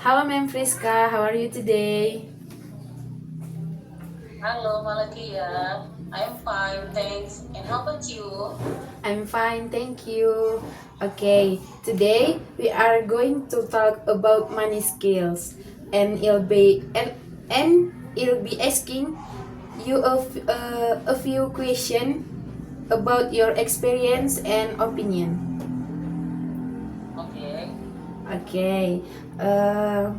Hello, Ma'am Friska. How are you today? Hello, Malakia. I'm fine, thanks. And how about you? I'm fine, thank you. Okay, today we are going to talk about money skills, and it'll be asking you a few questions about your experience and opinion. Okay. Okay. Uh,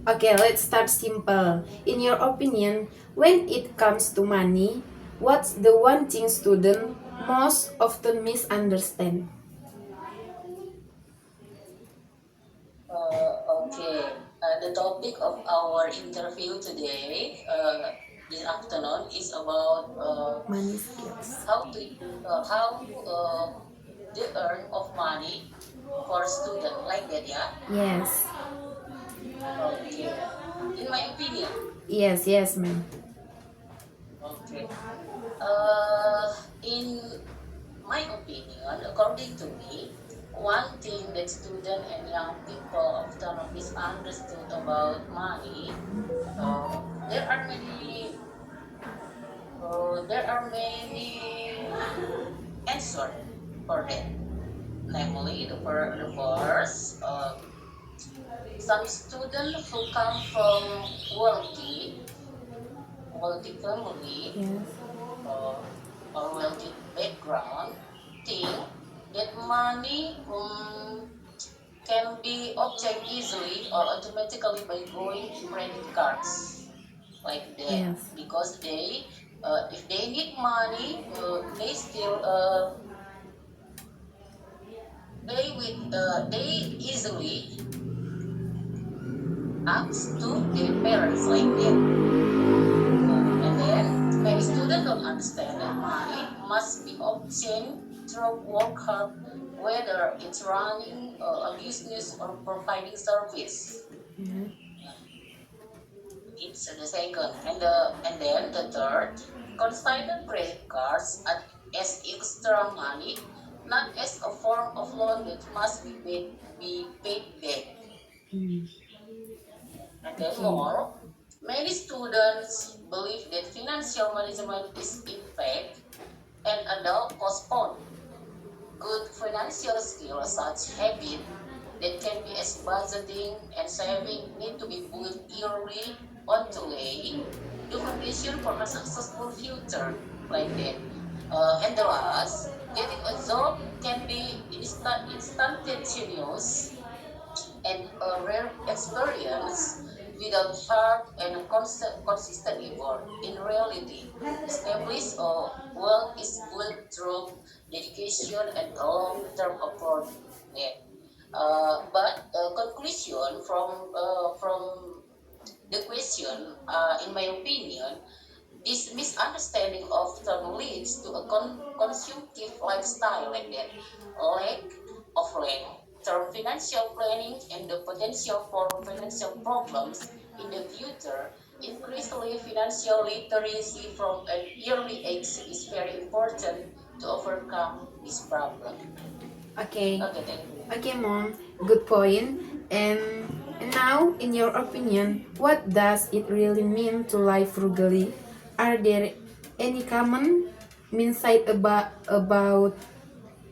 Okay, let's start simple. In your opinion, when it comes to money, what's the one thing student most often misunderstand? Okay. The topic of our interview today, this afternoon, is about Money skills. how the earn of money for student like that, yeah. Yes. Okay. In my opinion, Yes, ma'am. okay. Uh, in my opinion, according to me, one thing that student and young people often misunderstood about money, there are many answers for that. Namely, the first, some students who come from wealthy family Yes. uh, or wealthy background think that money can be obtained easily or automatically by going credit cards like that Yes. because if they need money they easily ask to their parents like that. And then many students don't understand that money must be obtained through work hard, whether it's running a business or providing service. Yeah. It's the second, and then the third, consider credit cards as extra money, not as a form of loan that must be paid back. Mm. And then Okay. more, many students believe that financial management is in fact an adult postpone. Good financial skills such habit that can be as budgeting and saving need to be built early on to lay the foundation for a successful future like that. And the last, getting a job can be instantaneous and a rare experience without hard and consistent effort. In reality, established wealth is built through dedication and a long-term approach. Yeah. But conclusion from the question, in my opinion, this misunderstanding often leads to a consumptive lifestyle like that, lack of long-term financial planning and the potential for financial problems in the future. Increasingly, financial literacy from an early age is very important to overcome this problem. Okay. Okay, thank you. Okay, mom. Good point. And and now, in your opinion, what does it really mean to live frugally? Are there any common insight about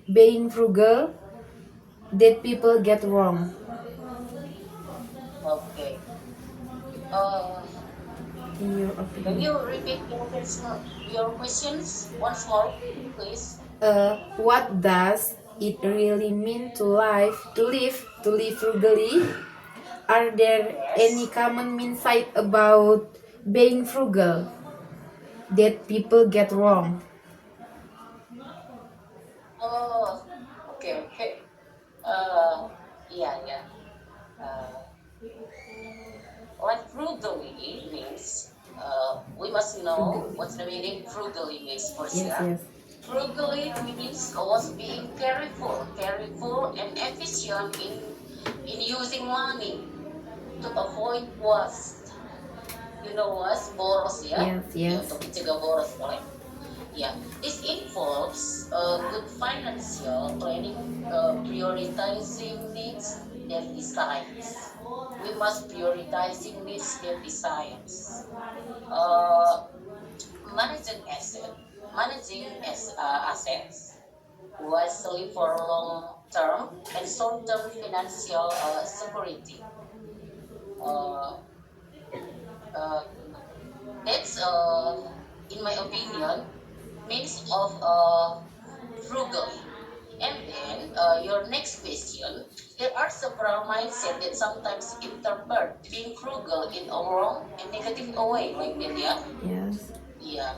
being frugal that people get wrong? Okay. Uh, In your can opinion, you repeat your questions once more, please? what does it really mean to live frugally? Are there any Yes. common insight about being frugal that people get wrong? Oh, okay. Uh, yeah, yeah. Uh, like frugally means, we must know Frugally. what's the meaning frugally means first, Yes, yeah? yes. Frugally means was being careful and efficient in using money to avoid waste. You know waste, boros ya? Yes, Ya yes. untuk mencegah boros, oleh. Yeah, this involves good financial planning, prioritizing needs than desires. We must prioritizing needs than desires. Uh, managing asset, assets wisely for long-term and short-term financial security. Uh, uh, that's, in my opinion, means of frugally. And then your next question, there are several mindsets that sometimes interpret being frugal in a wrong and negative way, like that, yeah. Yes. Yeah,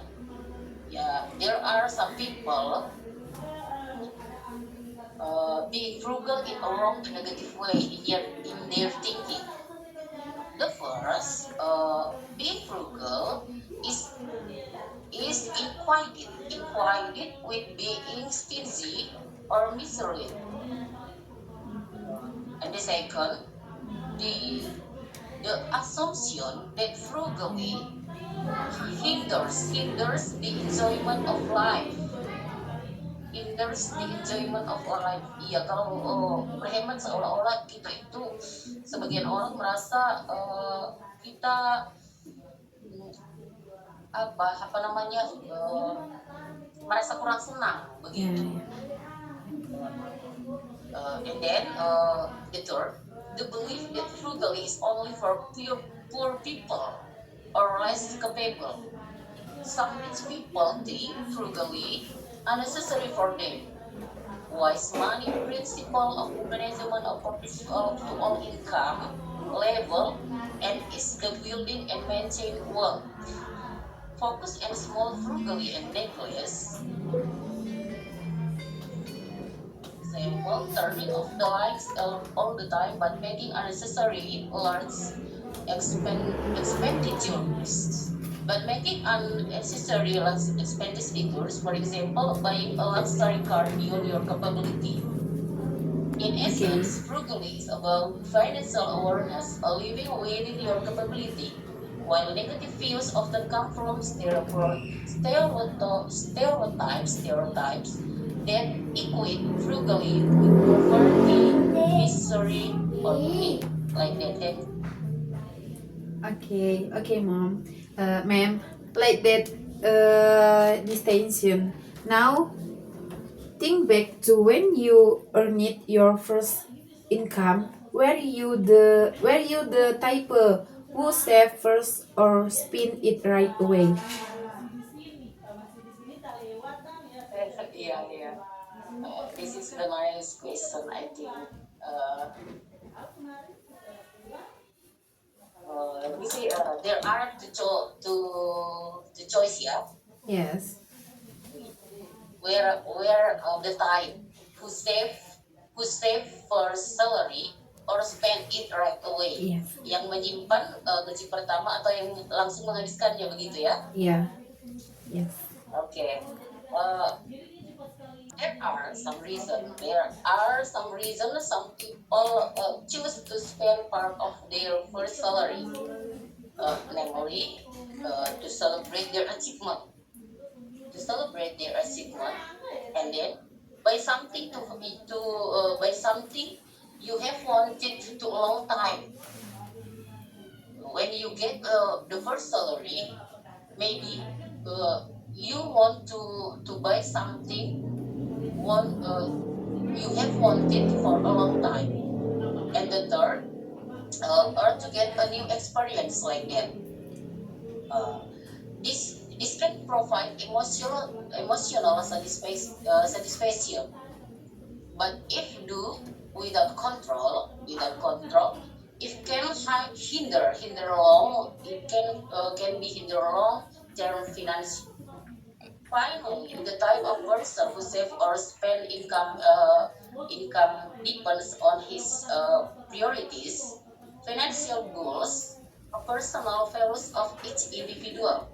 yeah. There are some people being frugal in a wrong and negative way in their thinking. The first, being frugal is inquired with being stingy or miserly. And the second, the the assumption that frugally hinders the enjoyment of life. Hinders the enjoyment of life. Iya, kalau berhemat seolah-olah kita itu, sebagian orang merasa kita, mm, apa namanya, merasa kurang senang Yeah, begitu. yeah. And then the third, the belief that frugally is only for poor people or less capable. Some rich people think frugally unnecessary for them. Wise money principle of management of to all income level and is the building and maintain wealth. Focus and small frugally and necklace. Example, turning off the lights all the time but making unnecessary large expenditures. But making unnecessary large expenditures, for example, buying a luxury car beyond your capability. In Okay. essence, frugally is about financial awareness, a living within your capability, while negative views often come from stereotypes that equate frugally with poverty, misery, or greed, like that. Okay, okay, mom. Ma'am, like that distinction. Now, think back to when you earned your first income. Were you the type who save first or spend it right away? Yeah, yeah. This is the nice question, I think. Uh, Let me see. There are two choice, yeah. Yes. Where the type who save for salary or spend it right away. Yes. Yang menyimpan gaji pertama atau yang langsung menghabiskannya, begitu ya. Yeah. Yes. Oke. Uh, there are some reasons some people choose to spend part of their first salary, namely to celebrate their achievement, and then buy something buy something you have wanted to a long time. When you get the first salary, maybe you want to buy something you have wanted for a long time. And the third, or to get a new experience, like that. Uh, this can provide emotional satisfaction. But if do without control, it can can be hinder long term finance. Finally, the type of person who save or spend income depends on his priorities, financial goals, or personal values of each individual.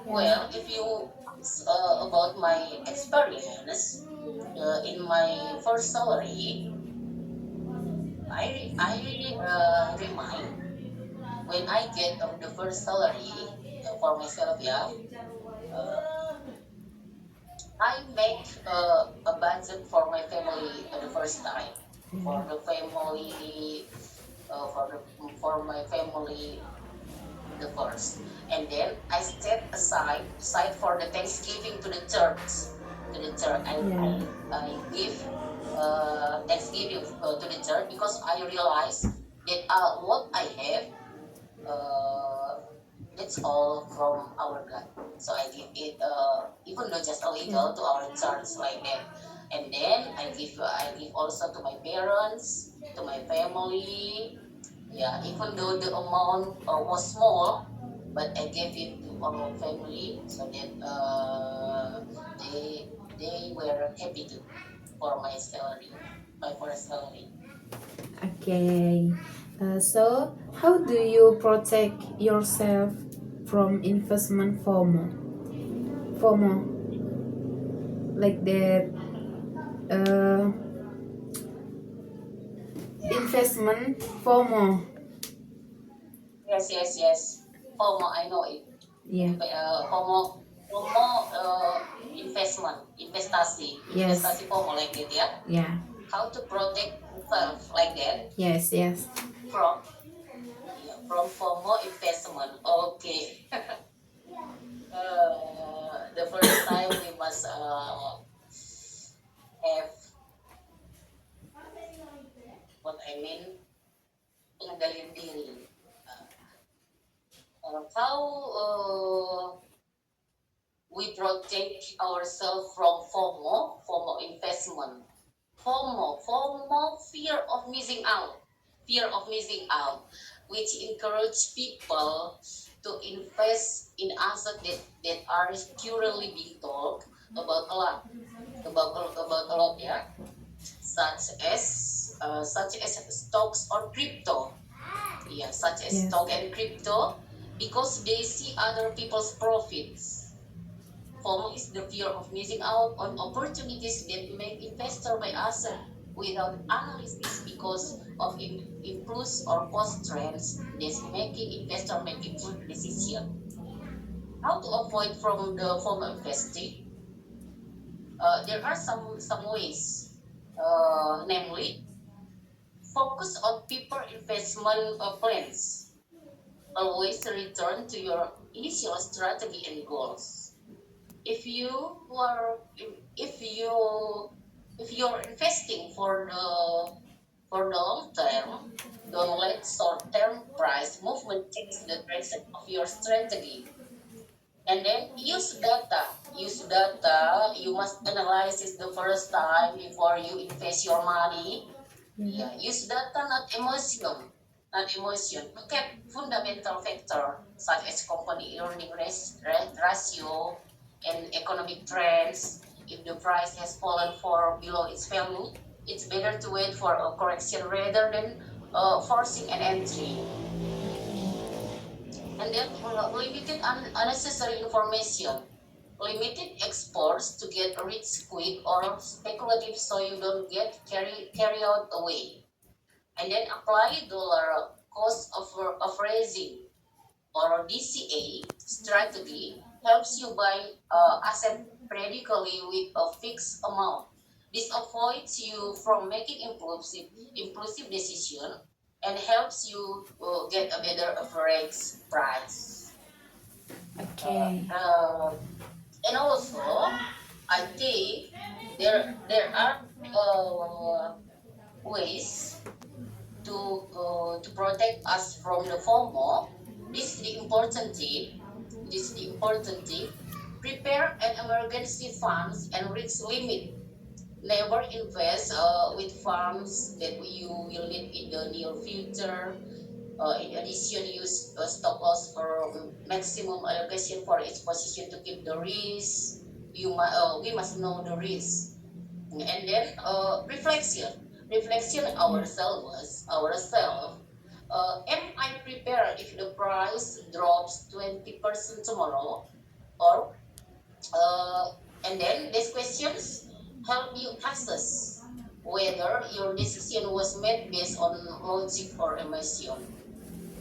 Well, if you ask about my experience in my first salary, I remind when I get the first salary for myself, yeah. Uh, I make a budget for my family the first time. For the family, for my family the first, and then I set aside for the Thanksgiving to the church. To the church, Yeah. I give Thanksgiving to the church because I realize that what I have, uh, it's all from our God. So I give it, even though just a little, to our church like that. And then I give also to my parents, to my family. Yeah, even though the amount was small, but I gave it to our family so that they were happy too for my salary, my first salary. Okay. So, how do you protect yourself from investment FOMO? FOMO, like that. Uh, Investment FOMO. Yes, yes, yes. FOMO, I know it. Yeah. FOMO, investment, investasi, Yes. investasi FOMO like that, yeah. Yeah. How to protect yourself like that Yes. Yes. from, yeah, from FOMO investment. Okay. The first time we must have what I mean, pengendalian diri. How we protect ourselves from FOMO investment. FOMO, fear of missing out, which encourage people to invest in assets that are currently being talked about a lot, about a lot, yeah, such as stocks or crypto, yeah, such as Yes. stock and crypto, because they see other people's profits. FOMO is the fear of missing out on opportunities that make investor buy asset without analysis because of impulse or cost trends that's making investor make impulse decision. How to avoid from the FOMO investing? There are some ways, namely focus on people investment plans. Always return to your initial strategy and goals. If you are if you if you're investing for the long term, don't let short term price movement change the direction of your strategy. And then use data. You must analyze it the first time before you invest your money. Yeah. Yeah, use data, not emotion. Look at fundamental factor such as company earning ratio and economic trends. If the price has fallen for below its value, it's better to wait for a correction rather than forcing an entry. And then limited unnecessary information. Limited exports to get rich quick or speculative so you don't get carry out away. And then apply dollar cost of raising or DCA strategy helps you buy asset periodically with a fixed amount. This avoids you from making impulsive decision and helps you get a better average price. Uh, Okay. uh, and also, I think there are ways to protect us from the FOMO. This is the important thing. This is the important thing. Prepare an emergency funds and risk limit. Never invest with funds that you will need in the near future. In addition, use stop loss for maximum allocation for each position to keep the risk. We must know the risk. And then reflection ourselves. Am I prepared if the price drops 20% tomorrow? Or uh, and then these questions help you assess whether your decision was made based on logic or emotion.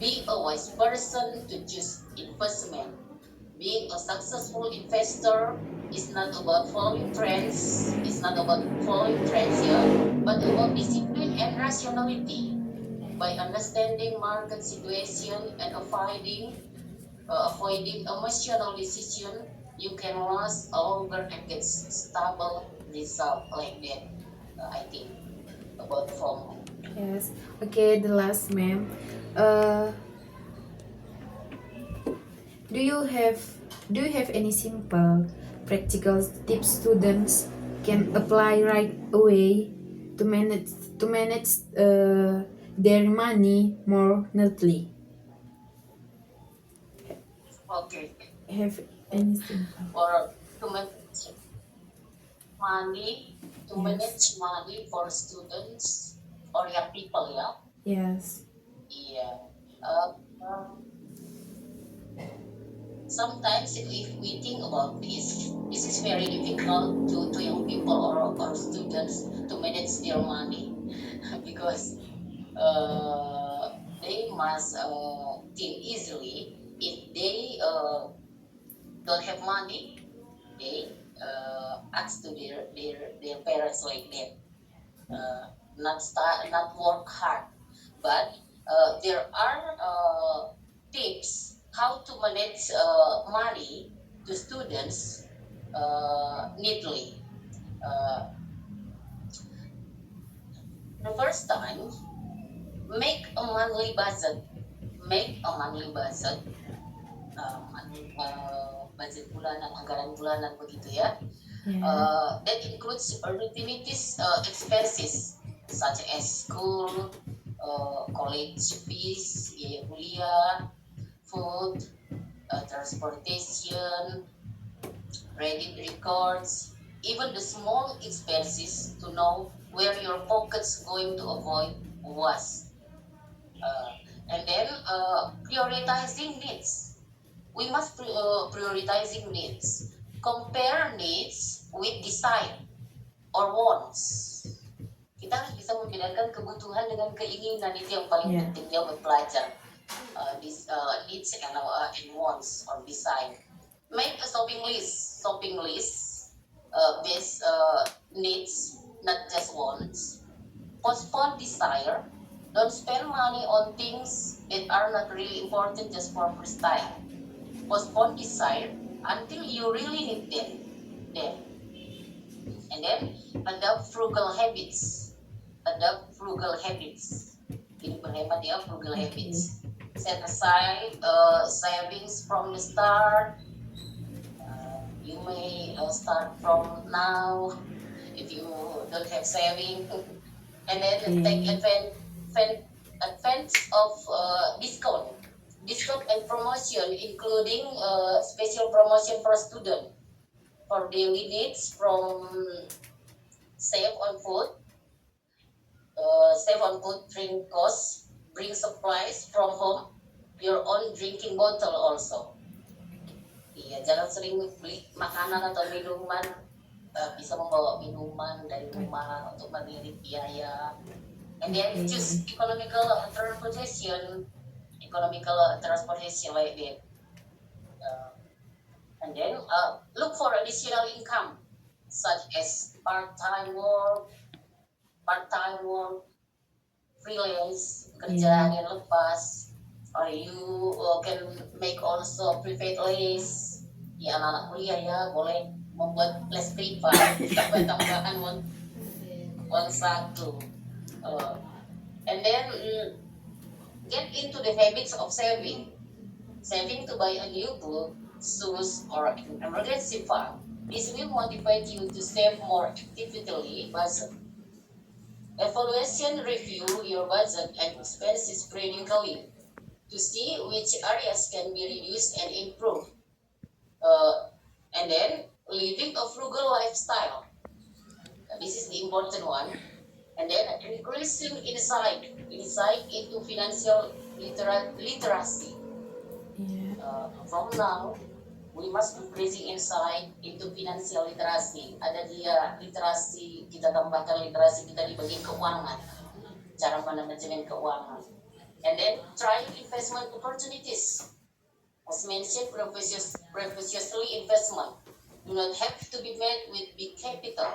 Be a wise person to choose investment. Being a successful investor is not about following trends, yeah, but about discipline and rationality. By understanding market situation and avoiding emotional decision, you can last longer and get stable result like that. I think about FOMO. Yes. Okay, the last, ma'am. Uh, do you have do you have any simple practical tips students can apply right away to manage to manage their money more neatly? Okay. Have any simple? Or to money, to Yes. manage money for students or young people, yeah. Yes. Yeah. Uh, um, Sometimes if we think about this is very difficult to young people or students to manage their money because they must think easily if they don't have money, they ask to their parents like that, not work hard, but there are tips how to manage money to students neatly. uh, the first time, make a monthly budget make a monthly budget budget bulanan, anggaran bulanan begitu ya. Yeah. That includes utilities expenses such as school, college fees, biaya kuliah, food, transportation, credit records, even the small expenses to know where your pocket's going to avoid was. Uh, and then prioritizing needs. We must prioritizing needs. Compare needs with desire or wants. Kita harus bisa membedakan kebutuhan dengan keinginan, itu yang paling Yeah. penting dia belajar. This needs and wants or desire. Make a shopping list based needs, not just wants. Postpone desire. Don't spend money on things that are not really important just for first time. Postpone desire until you really need them. And then adopt frugal habits. Ini berhemat ya, frugal Okay. habits. Set aside savings from the start. You may start from now if you don't have saving. And then take advantage of discount and promotion, including special promotion for student for daily needs from save on food, drink costs, bring supplies from home, your own drinking bottle also. Iya, jangan sering beli makanan atau minuman, bisa membawa minuman dari rumah untuk mengirit biaya. And then choose economical transportation like that. And then look for additional income such as part-time work, freelance, kerjaan yang lepas, or you can make also private les. Ya anak-anak kuliah ya boleh membuat les privat, tambah-tambahan uang satu. And then get into the habits of saving to buy a new book, shoes, or an emergency fund. This will motivate you to save more actively budget. Evaluation, review your budget and expenses periodically to see which areas can be reduced and improved. And then living a frugal lifestyle. This is the important one. And then increasing insight into financial literacy. From now, we must increasing insight into financial literacy. Ada dia literasi, kita tambahkan literasi kita di bagian keuangan, cara manajemen keuangan. And then try investment opportunities. As mentioned previously, investment do not have to be made with big capital.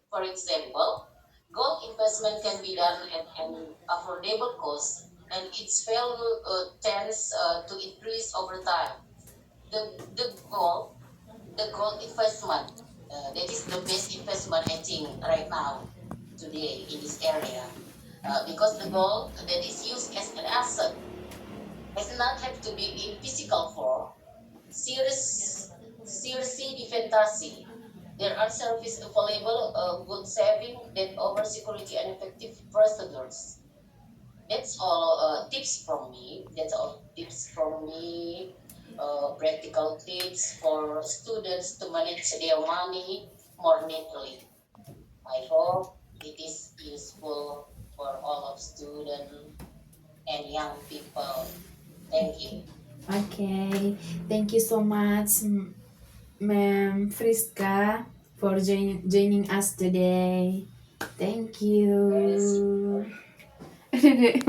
For example, gold investment can be done at an affordable cost, and its value tends to increase over time. The gold investment, that is the best investment I think right now today in this area, because the gold that is used as an asset does not have to be in physical form. Scarcity defensive. There are services available, good saving that over security and effective procedures. That's all tips from me. That's all tips from me. Practical tips for students to manage their money more neatly. I hope it is useful for all of students and young people. Thank you. Okay, thank you so much, Ma'am Friska, for joining us today. Thank Yes. you.